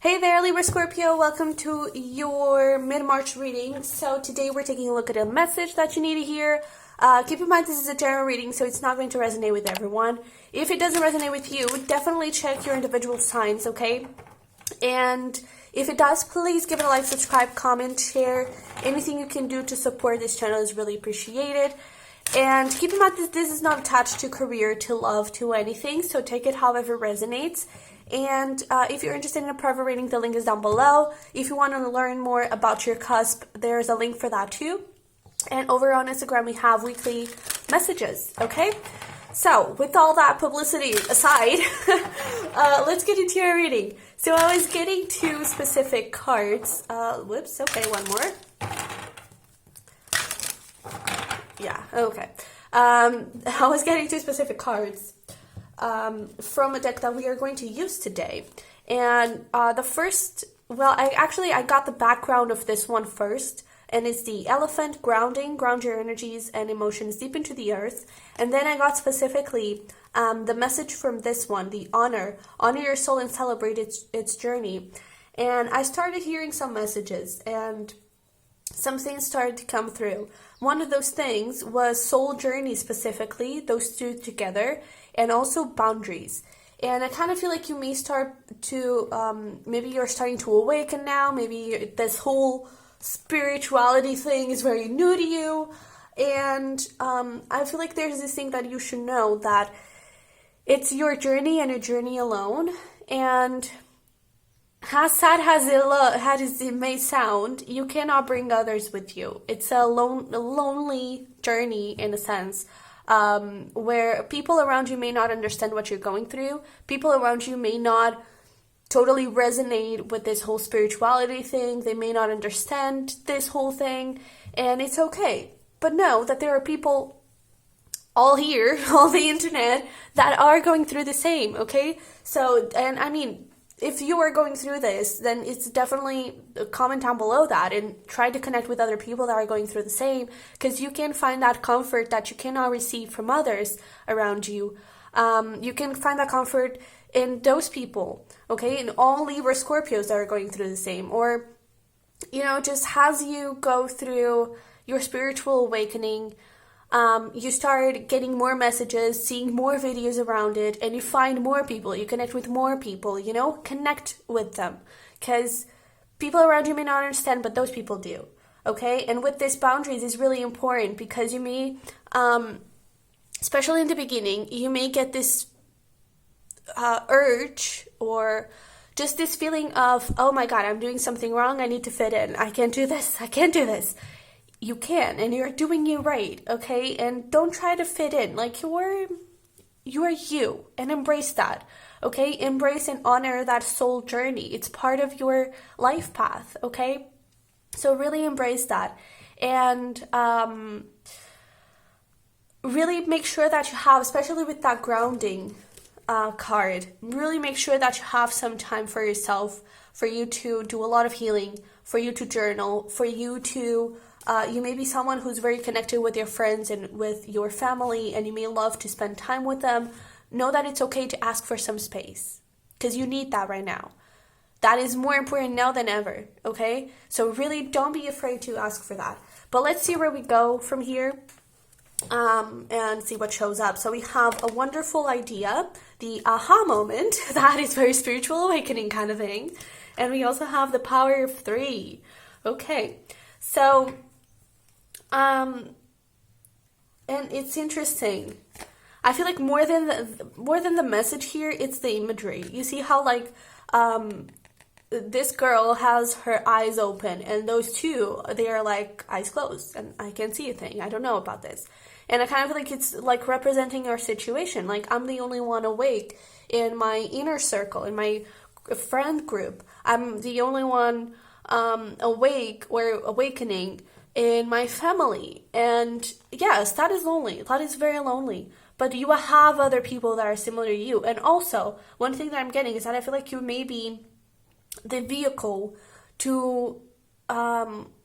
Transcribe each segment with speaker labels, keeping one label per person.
Speaker 1: Hey there, Libra-Scorpio. Welcome to your mid-March reading. So today we're taking a look at a message that you need to hear. Keep in mind this is a general reading, so it's not going to resonate with everyone. If it doesn't resonate with you, definitely check your individual signs, okay? And if it does, please give it a like, subscribe, comment, share. Anything you can do to support this channel is really appreciated. And keep in mind that this is not attached to career, to love, to anything, so take it however resonates. And if you're interested in a private reading, the link is down below. If you want to learn more about your cusp, there's a link for that too. And over on Instagram, we have weekly messages, okay? So, with all that publicity aside, let's get into your reading. So, I was getting two specific cards. Whoops, okay, one more. Yeah, okay. I was getting two specific cards from a deck that we are going to use today. And the first, well, I got the background of this one first, and it's the elephant grounding, ground your energies and emotions deep into the earth. And then I got specifically the message from this one, the honor your soul and celebrate its journey. And I started hearing some messages, and some things started to come through. One of those things was soul journey specifically, those two together, and also boundaries. And I kind of feel like you may start to, maybe you're starting to awaken now, maybe this whole spirituality thing is very new to you. And I feel like there's this thing that you should know, that it's your journey and a journey alone. And as sad as it may sound, you cannot bring others with you. It's a lonely journey in a sense, where people around you may not understand what you're going through. People around you may not totally resonate with this whole spirituality thing. They may not understand this whole thing, and it's okay. But know that there are people all here, all the internet, that are going through the same, okay? So, and I mean, if you are going through this, then it's definitely comment down below that and try to connect with other people that are going through the same, because you can find that comfort that you cannot receive from others around you. You can find that comfort in those people, okay? In all Libra Scorpios that are going through the same, or, you know, just as you go through your spiritual awakening, you start getting more messages, seeing more videos around it, and you find more people, you connect with more people, you know, connect with them, because people around you may not understand, but those people do, okay? And with this boundaries is really important, because you may, especially in the beginning, you may get this urge, or just this feeling of, oh my God, I'm doing something wrong, I need to fit in, I can't do this, I can't do this. You can, and you're doing you right, okay? And don't try to fit in. Like, you are you, and embrace that, okay? Embrace and honor that soul journey. It's part of your life path, okay? So really embrace that, and really make sure that you have, especially with that grounding card, really make sure that you have some time for yourself, for you to do a lot of healing, for you to journal, for you to you may be someone who's very connected with your friends and with your family, and you may love to spend time with them. Know that it's okay to ask for some space, because you need that right now. That is more important now than ever, okay? So really don't be afraid to ask for that. But let's see where we go from here, and see what shows up. So we have a wonderful idea, the aha moment, that is very spiritual awakening kind of thing. And we also have the power of 3. Okay, so and it's interesting. I feel like more than the message here, it's the imagery. You see how, like, this girl has her eyes open, and those two, they are like eyes closed, and I can't see a thing. I don't know about this. And I kind of feel like it's like representing your situation. Like, I'm the only one awake in my inner circle, in my friend group. I'm the only one awake or awakening in my family. And yes, that is lonely. That is very lonely. But you will have other people that are similar to you. And also, one thing that I'm getting is that I feel like you may be the vehicle to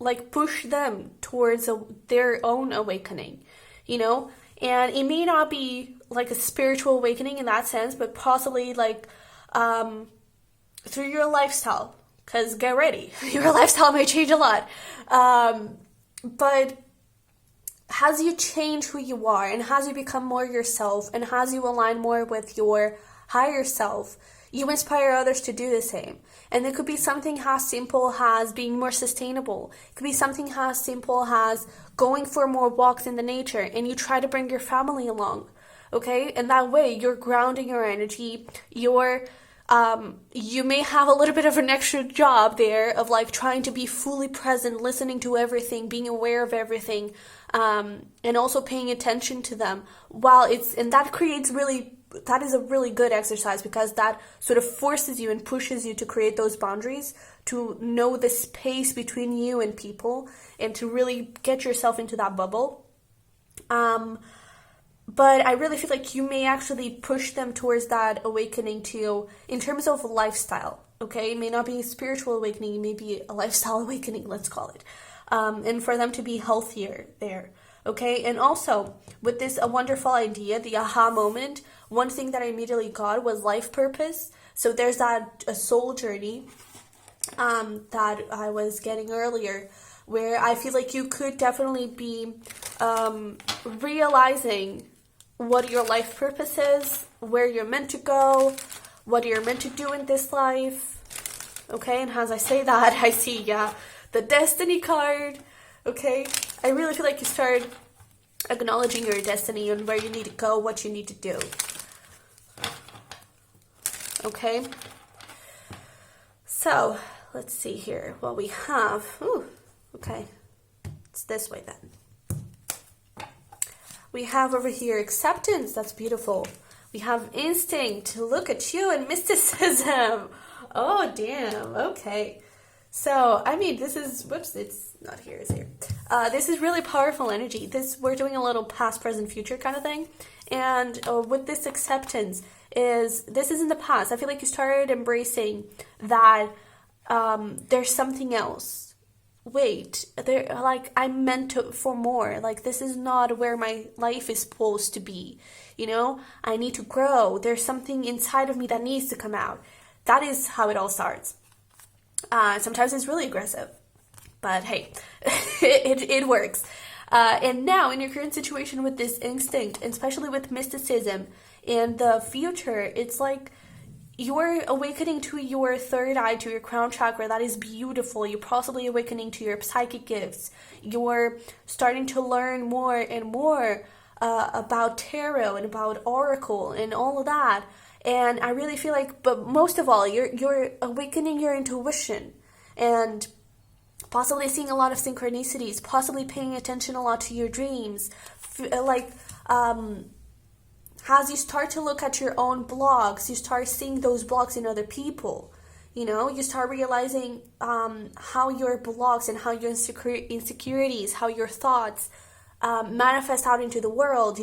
Speaker 1: like push them towards their own awakening, you know? And it may not be like a spiritual awakening in that sense, but possibly like through your lifestyle, because get ready, your lifestyle may change a lot. But as you change who you are, and as you become more yourself, and as you align more with your higher self, you inspire others to do the same. And it could be something as simple as being more sustainable. It could be something as simple as going for more walks in the nature, and you try to bring your family along. Okay? And that way you're grounding your energy. You may have a little bit of an extra job there of like trying to be fully present, listening to everything, being aware of everything, and also paying attention to them. And that is a really good exercise, because that sort of forces you and pushes you to create those boundaries, to know the space between you and people, and to really get yourself into that bubble. But I really feel like you may actually push them towards that awakening too, in terms of lifestyle, okay? It may not be a spiritual awakening, it may be a lifestyle awakening, let's call it. And for them to be healthier there, okay? And also, with this a wonderful idea, the aha moment, one thing that I immediately got was life purpose. So there's a soul journey that I was getting earlier, where I feel like you could definitely be realizing what your life purpose is, where you're meant to go, what you're meant to do in this life. Okay, and as I say that, I see, the destiny card. Okay, I really feel like you start acknowledging your destiny and where you need to go, what you need to do. Okay, so let's see here what we have. Okay, it's this way then. We have over here acceptance. That's beautiful. We have instinct. Look at you, and mysticism. Oh, damn. Okay. So, I mean, this is, whoops, it's not here, it's here. This is really powerful energy. We're doing a little past, present, future kind of thing. And with this acceptance this is in the past. I feel like you started embracing that there's something else. Wait, I'm meant for more. Like, this is not where my life is supposed to be. I need to grow. There's something inside of me that needs to come out. That is how it all starts. Sometimes it's really aggressive, but hey, it works. And now in your current situation with this instinct, and especially with mysticism in the future, it's like you're awakening to your third eye, to your crown chakra. That is beautiful. You're possibly awakening to your psychic gifts. You're starting to learn more and more about tarot and about oracle and all of that. And I really feel like, but most of all, you're awakening your intuition and possibly seeing a lot of synchronicities, possibly paying attention a lot to your dreams. As you start to look at your own blocks, you start seeing those blocks in other people. You start realizing how your blocks and how your insecurities, how your thoughts manifest out into the world.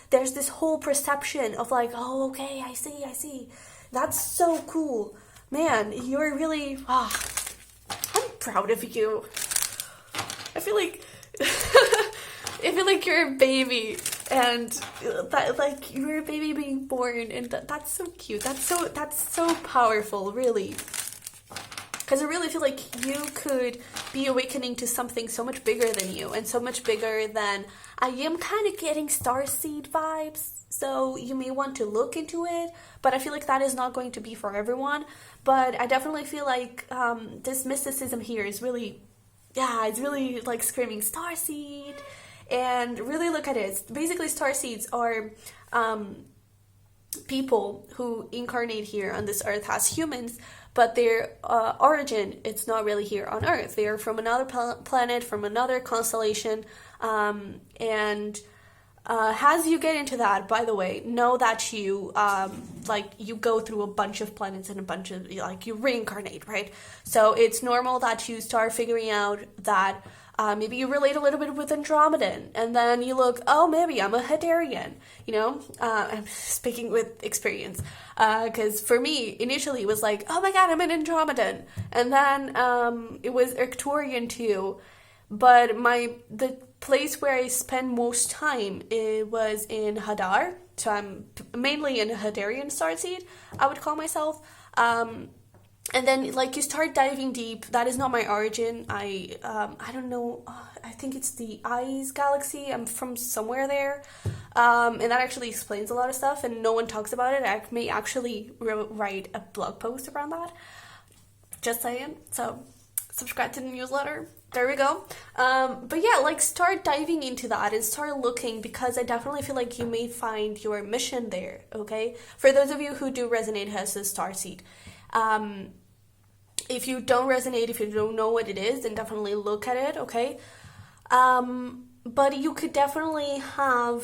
Speaker 1: There's this whole perception of like, oh, okay, I see. That's so cool. Man, you're really, I'm proud of you. I feel like you're a baby, and that, like, you're a baby being born, and that's so cute. That's so powerful, really. Because I really feel like you could be awakening to something so much bigger than you, and so much bigger than, I am kind of getting Starseed vibes, so you may want to look into it, but I feel like that is not going to be for everyone. But I definitely feel like this mysticism here is really, it's really like screaming Starseed. And really look at it. Basically, starseeds are people who incarnate here on this earth as humans, but their origin, it's not really here on Earth. They are from another planet, from another constellation, and as you get into that, by the way, know that you you go through a bunch of planets and a bunch of, you reincarnate, right? So it's normal that you start figuring out that maybe you relate a little bit with Andromedan, and then you look, oh, maybe I'm a Hadarian, I'm speaking with experience, because for me, initially it was like, oh my god, I'm an Andromedan, and then it was Arcturian too, but the place where I spend most time, it was in Hadar, so I'm mainly in Hadarian starseed, I would call myself, And then like you start diving deep. That is not my origin. I don't know. I think it's the Eyes Galaxy. I'm from somewhere there, and that actually explains a lot of stuff. And no one talks about it. I may actually write a blog post around that. Just saying. So subscribe to the newsletter. There we go. But yeah, like start diving into that and start looking, because I definitely feel like you may find your mission there. Okay, for those of you who do resonate as a starseed. If you don't resonate, if you don't know what it is, then definitely look at it, okay? But you could definitely have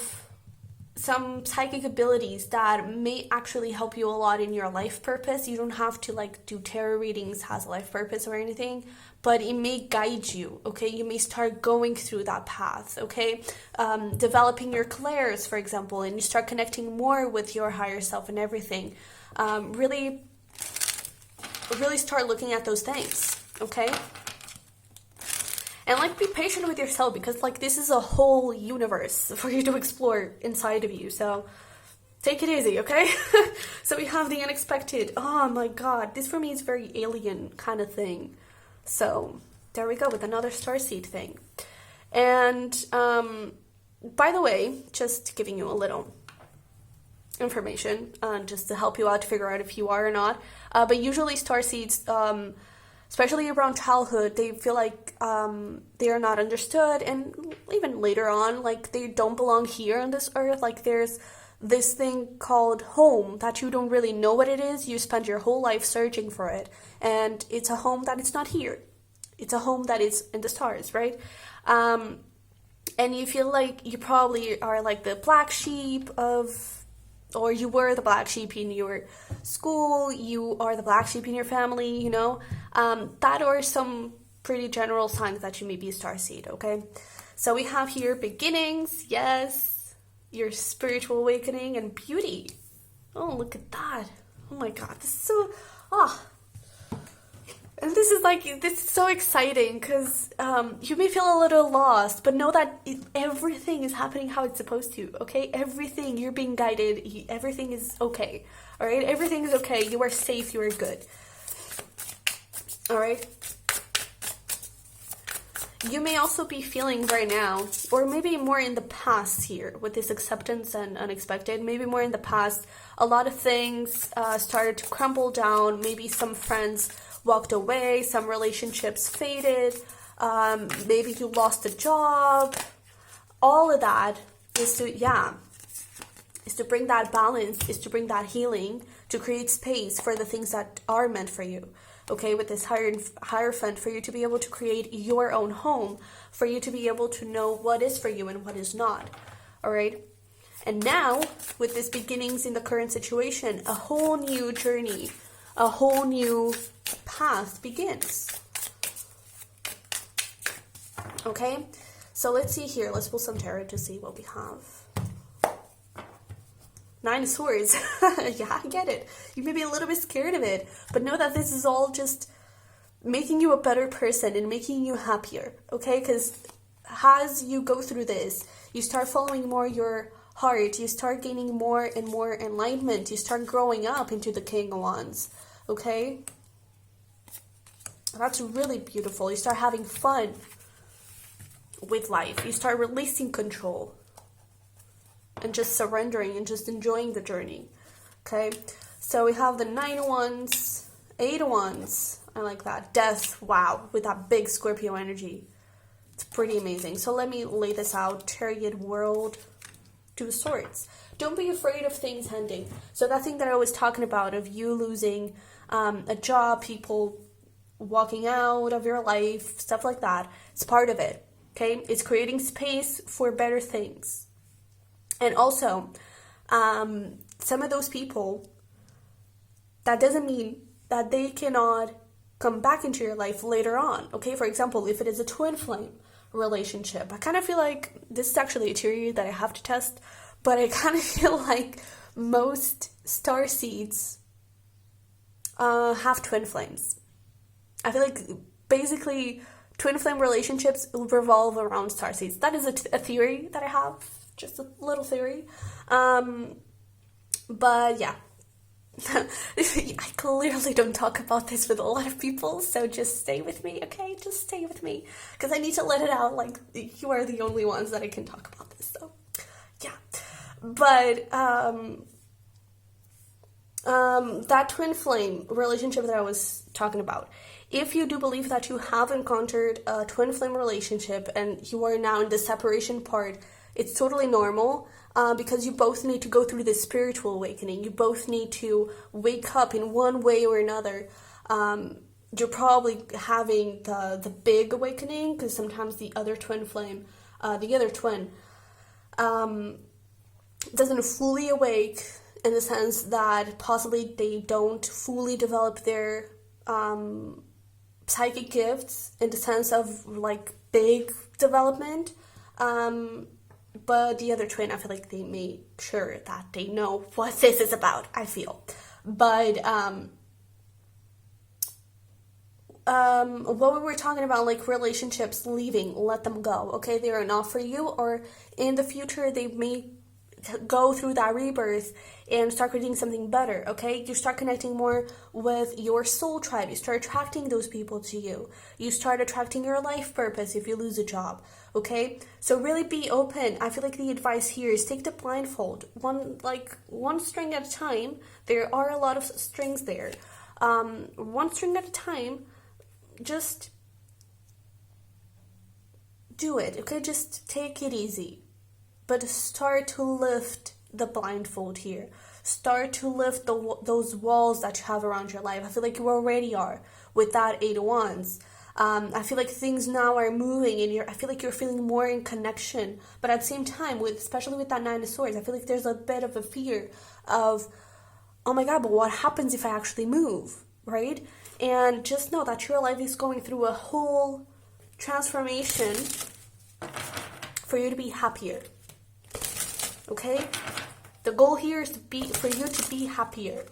Speaker 1: some psychic abilities that may actually help you a lot in your life purpose. You don't have to like do tarot readings as a life purpose or anything, but it may guide you, okay? You may start going through that path, okay? Developing your clairs, for example, and you start connecting more with your higher self and everything. Really start looking at those things, okay? And like be patient with yourself, because like this is a whole universe for you to explore inside of you, so take it easy, okay? So we have the unexpected. Oh my god, this for me is very alien kind of thing. So there we go with another starseed thing. And by the way, just giving you a little information just to help you out to figure out if you are or not, but usually starseeds, especially around childhood, they feel like they are not understood, and even later on, like they don't belong here on this earth. Like there's this thing called home that you don't really know what it is. You spend your whole life searching for it, and it's a home that it's not here. It's a home that is in the stars, right? And you feel like you probably are like the black sheep of, or you were the black sheep in your school, you are the black sheep in your family, you know, that are some pretty general signs that you may be a starseed, okay? So we have here beginnings, yes, your spiritual awakening, and beauty. Oh, look at that. Oh my god, this is so, and this is so exciting, because you may feel a little lost, but know that everything is happening how it's supposed to, okay? Everything, you're being guided, everything is okay, all right? Everything is okay, you are safe, you are good, all right? You may also be feeling right now, or maybe more in the past here, with this acceptance and unexpected, maybe more in the past, a lot of things started to crumble down, maybe some friends walked away, some relationships faded, maybe you lost a job. All of that is to bring that balance, is to bring that healing, to create space for the things that are meant for you, okay? With this Hierophant, for you to be able to create your own home, for you to be able to know what is for you and what is not, all right? And now, with these beginnings in the current situation, a whole new journey, a whole new path begins. Okay, so let's see here. Let's pull some tarot to see what we have. Nine of Swords. Yeah, I get it. You may be a little bit scared of it, but know that this is all just making you a better person and making you happier, okay? Because as you go through this, you start following more your heart, you start gaining more and more enlightenment, you start growing up into the King of Wands, okay? That's really beautiful. You start having fun with life. You start releasing control and just surrendering and just enjoying the journey, okay? So we have the 9 of Wands, 8 of Wands. I like that. Death, wow, with that big Scorpio energy. It's pretty amazing. So let me lay this out. Chariot, World, 2 of Swords. Don't be afraid of things ending. So that thing that I was talking about, of you losing a job, people walking out of your life, stuff like that, it's part of it, okay? It's creating space for better things. And also, some of those people, that doesn't mean that they cannot come back into your life later on, okay? For example, if it is a twin flame relationship, I kind of feel like, this is actually a theory that I have to test, but I kind of feel like most starseeds have twin flames. I feel like basically twin flame relationships revolve around starseeds. That is a theory that I have, just a little theory. But yeah, I clearly don't talk about this with a lot of people, so just stay with me, okay? Just stay with me, because I need to let it out. Like, you are the only ones that I can talk about this, so yeah. But that twin flame relationship that I was talking about, if you do believe that you have encountered a twin flame relationship and you are now in the separation part, it's totally normal. Because you both need to go through this spiritual awakening. You both need to wake up in one way or another. You're probably having the big awakening, because sometimes the other twin flame, the other twin, doesn't fully awake, in the sense that possibly they don't fully develop their psychic gifts in the sense of like big development. But the other twin, I feel like they made sure that they know what this is about, I feel. But what we were talking about, like relationships leaving, let them go, okay? They are not for you, or in the future they may go through that rebirth and start creating something better, okay? You start connecting more with your soul tribe. You start attracting those people to you. You start attracting your life purpose if you lose a job, okay? So really be open. I feel like the advice here is take the blindfold, one string at a time. There are a lot of strings there. One string at a time, just do it, okay? Just take it easy. But start to lift the blindfold here. Start to lift those walls that you have around your life. I feel like you already are with that 8 of Wands. I feel like things now are moving, and I feel like you're feeling more in connection. But at the same time, especially with that 9 of Swords, I feel like there's a bit of a fear of, oh my God, but what happens if I actually move, right? And just know that your life is going through a whole transformation for you to be happier. Okay? The goal here is for you to be happier.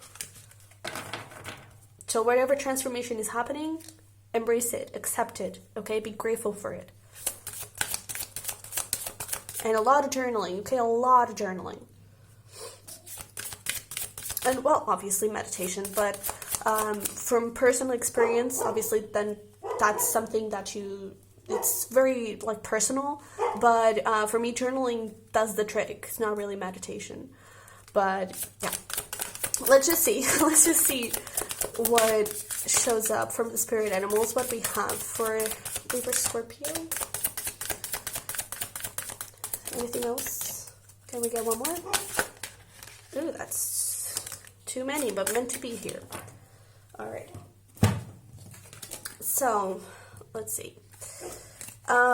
Speaker 1: So whatever transformation is happening, embrace it, accept it, okay? Be grateful for it. And a lot of journaling, okay? A lot of journaling. And, well, obviously meditation, but from personal experience, obviously, then that's something that it's very, like, personal, but for me, journaling does the trick. It's not really meditation, but, yeah. Let's just see what shows up from the spirit animals, what we have for Libra-Scorpio. Anything else? Can we get one more? Ooh, that's too many, but meant to be here. All right. So, let's see.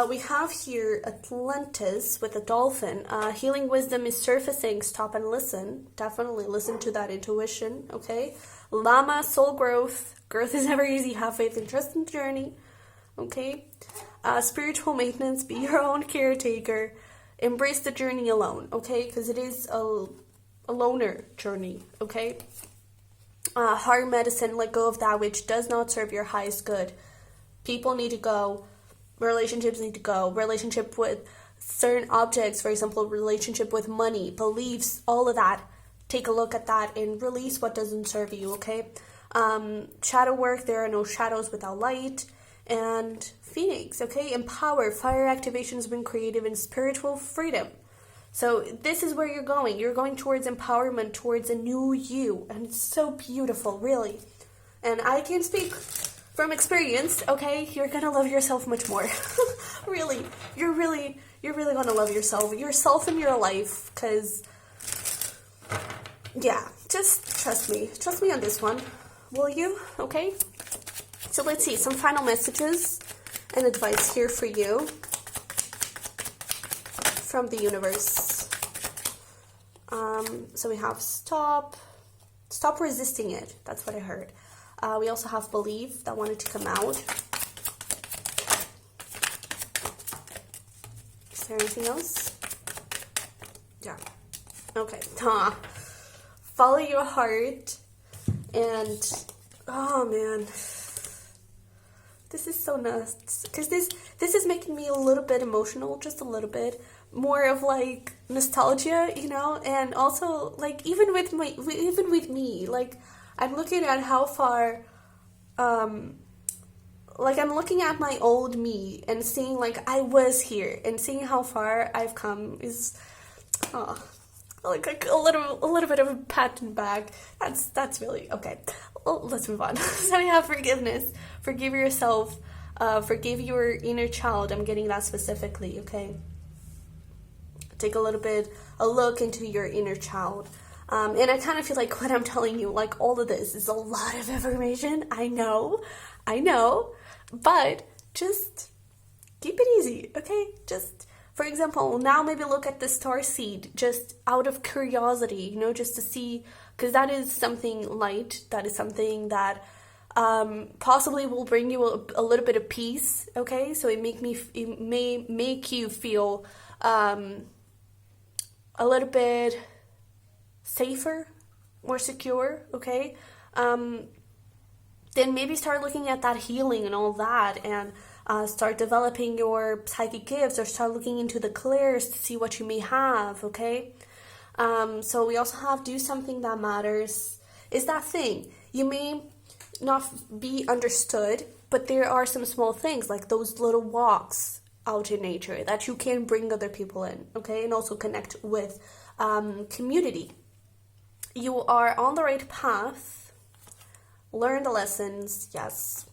Speaker 1: We have here Atlantis with a dolphin. Healing wisdom is surfacing. Stop and listen. Definitely listen to that intuition, okay? Llama, soul growth. Growth is never easy. Have faith and trust in the journey, okay? Spiritual maintenance. Be your own caretaker. Embrace the journey alone, okay? Because it is a loner journey, okay? Heart medicine. Let go of that which does not serve your highest good. People need to go. Relationships need to go. Relationship with certain objects, for example, relationship with money, beliefs, all of that. Take a look at that and release what doesn't serve you, okay? Shadow work, there are no shadows without light. And Phoenix, okay? Empower, fire activations, bring creative and spiritual freedom. So this is where you're going. You're going towards empowerment, towards a new you. And it's so beautiful, really. And I can speak from experience, okay? You're gonna love yourself much more. Really. You're really gonna love yourself in your life, because, yeah, just trust me. Trust me on this one. Will you? Okay? So let's see, some final messages and advice here for you from the universe. So we have stop resisting it. That's what I heard. We also have believe, that wanted to come out. Is there anything else? Yeah. Okay. Follow your heart. And, oh man, this is so nuts. Because this is making me a little bit emotional, just a little bit. more of like nostalgia, you know, and also like even with me, like I'm looking at how far, like I'm looking at my old me and seeing like I was here and seeing how far I've come is, oh, like a little bit of a pat in the back. That's really okay. Well, let's move on. So we have forgiveness. Forgive yourself. Forgive your inner child. I'm getting that specifically. Okay. Take a look into your inner child. And I kind of feel like what I'm telling you, like all of this is a lot of information. I know, but just keep it easy, okay? Just, for example, now maybe look at the Starseed just out of curiosity, you know, just to see, because that is something light, that is something that possibly will bring you a little bit of peace, okay? So it may make you feel a little bit safer, more secure, okay? Then maybe start looking at that healing and all that, and start developing your psychic gifts, or start looking into the clairs to see what you may have, okay? So we also have do something that matters. Is that thing. You may not be understood, but there are some small things like those little walks out in nature that you can bring other people in, okay? And also connect with community. You are on the right path. Learn the lessons, yes.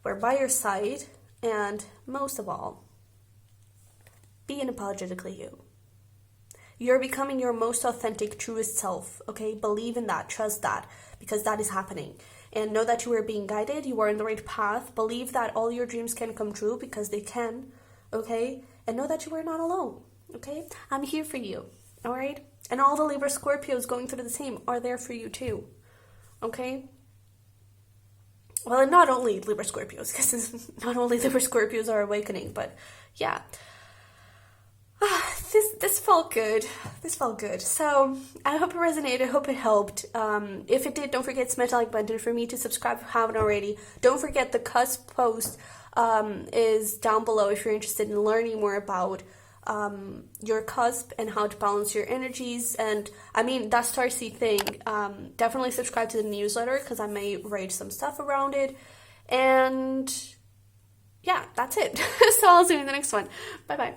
Speaker 1: We're by your side. And most of all, be unapologetically you. You're becoming your most authentic, truest self, okay? Believe in that, trust that, because that is happening. And know that you are being guided, you are in the right path. Believe that all your dreams can come true, because they can, okay? And know that you are not alone, okay? I'm here for you, all right? And all the Libra-Scorpios going through the same are there for you too, okay? Well, and not only Libra-Scorpios, because not only Libra-Scorpios are awakening, but yeah. This felt good. This felt good. So I hope it resonated. I hope it helped. If it did, don't forget to smash the like button. For me to subscribe if you haven't already. Don't forget the Cusp post is down below if you're interested in learning more about your cusp and how to balance your energies. And I mean, that Starseed thing, definitely subscribe to the newsletter because I may write some stuff around it. And yeah, that's it. So I'll see you in the next one. Bye bye.